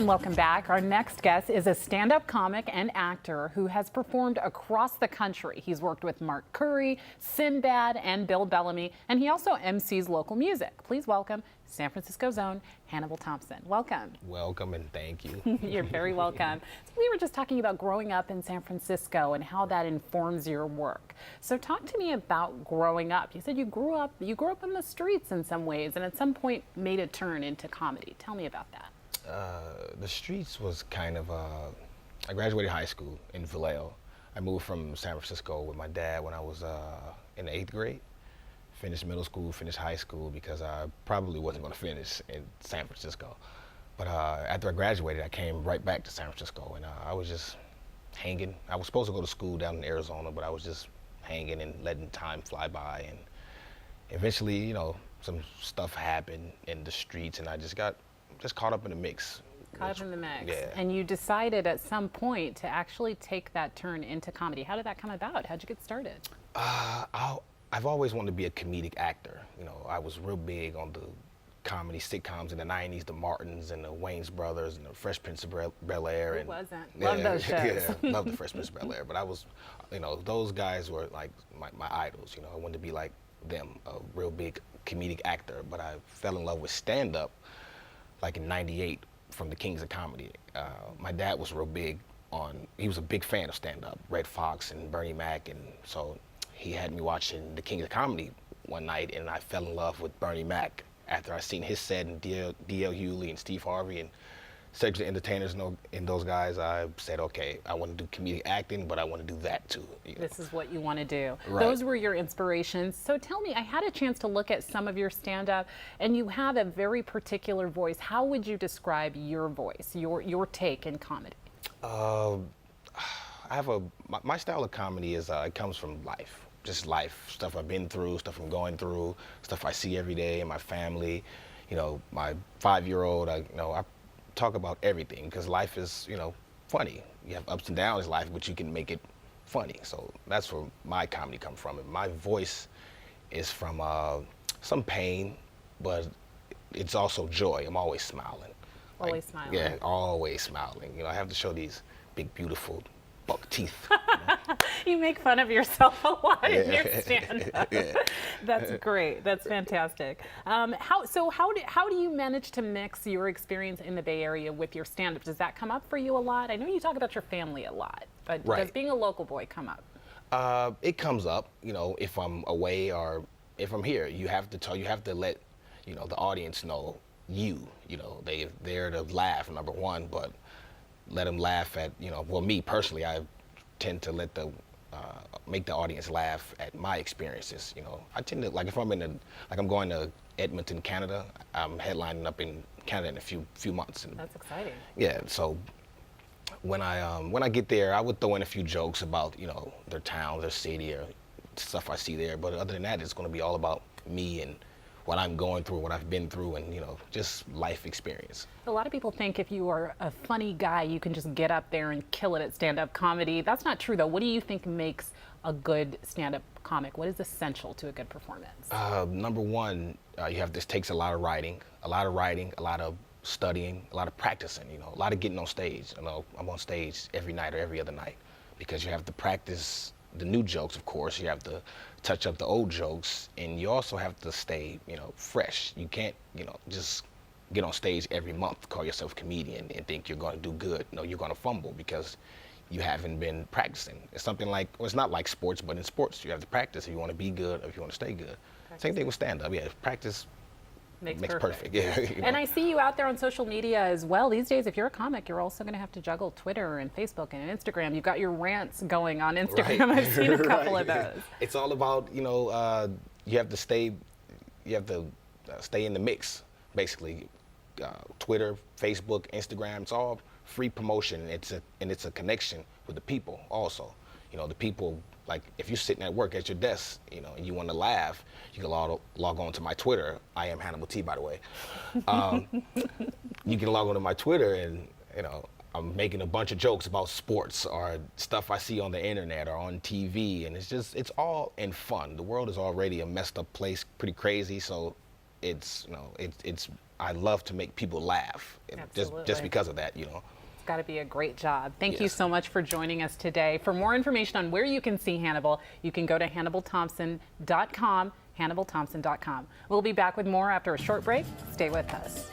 And welcome back. Our next guest is a stand-up comic and actor who has performed across the country. He's worked with Mark Curry, Sinbad, and Bill Bellamy, and he also MCs local music. Please welcome San Francisco's own Hannibal Thompson. Welcome. Welcome and thank you. You're very welcome. So we were just talking about growing up in San Francisco and how that informs your work. So talk to me about growing up. You said you grew up in the streets in some ways, and at some point made a turn into comedy. Tell me about that. The streets was kind of, I graduated high school in Vallejo. I moved from San Francisco with my dad when I was in the 8th grade. Finished middle school, finished high school because I probably wasn't going to finish in San Francisco. But after I graduated, I came right back to San Francisco, and I was just hanging. I was supposed to go to school down in Arizona, but I was just hanging and letting time fly by. And eventually, you know, some stuff happened in the streets, and I just got caught up in the mix. Caught up in the mix. Yeah. And you decided at some point to actually take that turn into comedy. How did that come about? How'd you get started? I've always wanted to be a comedic actor. You know, I was real big on the comedy sitcoms in the 90s, the Martins and the Wayans Brothers and the Fresh Prince of Bel-Air. Who wasn't? Love those shows. Yeah, love the Fresh Prince of Bel-Air. But I was, you know, those guys were like my idols. You know, I wanted to be like them, a real big comedic actor. But I fell in love with stand-up like in '98 from the Kings of Comedy. My dad was real big he was a big fan of stand-up, Red Fox and Bernie Mac, and so he had me watching the Kings of Comedy one night, and I fell in love with Bernie Mac after I seen his set and D.L. Hughley and Steve Harvey and Cedric the Entertainers and those guys. I said, okay, I want to do comedic acting, but I want to do that too. You know? This is what you want to do. Right. Those were your inspirations. So tell me, I had a chance to look at some of your stand-up, and you have a very particular voice. How would you describe your voice, your take in comedy? My style of comedy is it comes from life. Just life, stuff I've been through, stuff I'm going through, stuff I see every day in my family. You know, my 5-year-old, I talk about everything because life is, you know, funny. You have ups and downs in life, but you can make it funny. So that's where my comedy comes from. And my voice is from some pain, but it's also joy. I'm always smiling. Always smiling. Yeah, always smiling. You know, I have to show these big, beautiful buck teeth. You make fun of yourself a lot in your stand-up. Yeah. That's great. That's fantastic. How do you manage to mix your experience in the Bay Area with your stand-up? Does that come up for you a lot? I know you talk about your family a lot, but Right. does being a local boy come up? It comes up, you know, if I'm away or if I'm here. You have to let, you know, the audience know you know, they're there to laugh, number one, but let them laugh at, you know, well, me personally, I tend to make the audience laugh at my experiences. You know, I tend to, like if I'm I'm going to Edmonton, Canada. I'm headlining up in Canada in a few months. And That's exciting. yeah, so when I get there, I would throw in a few jokes about, you know, their town, their city, or stuff I see there. But other than that, it's going to be all about me and what I'm going through, what I've been through, and, you know, just life experience. A lot of people think if you are a funny guy, you can just get up there and kill it at stand-up comedy. That's not true, though. What do you think makes a good stand-up comic? What is essential to a good performance? Number one, this takes a lot of writing, a lot of studying, a lot of practicing, you know, a lot of getting on stage. You know, I'm on stage every night or every other night because you have to practice the new jokes, of course. You have to touch up the old jokes, and you also have to stay, you know, fresh. You can't, you know, just get on stage every month, call yourself a comedian, and think you're going to do good. No, you're going to fumble because you haven't been practicing. It's something like, well, it's not like sports, but in sports, you have to practice if you want to be good or if you want to stay good. Same thing with stand-up. Yeah, practice makes perfect. Yeah. You know? And I see you out there on social media as well. These days, if you're a comic, you're also going to have to juggle Twitter and Facebook and Instagram. You've got your rants going on Instagram. Right. I've seen a couple of those. It's all about, you know, you have to stay in the mix, basically. Twitter, Facebook, Instagram, it's all free promotion. It's a connection with the people also. You know, the people, like if you're sitting at work at your desk, you know, and you want to laugh, you can log on to my Twitter. I am Hannibal T, by the way. You can log on to my Twitter, and, you know, I'm making a bunch of jokes about sports or stuff I see on the internet or on TV, and it's all in fun. The world is already a messed up place, pretty crazy, so it's I love to make people laugh, and just Absolutely. because of that, you know. It's got to be a great job. Thank you Yes. so much for joining us today. For more information on where you can see Hannibal, you can go to HannibalThompson.com, HannibalThompson.com. We'll be back with more after a short break. Stay with us.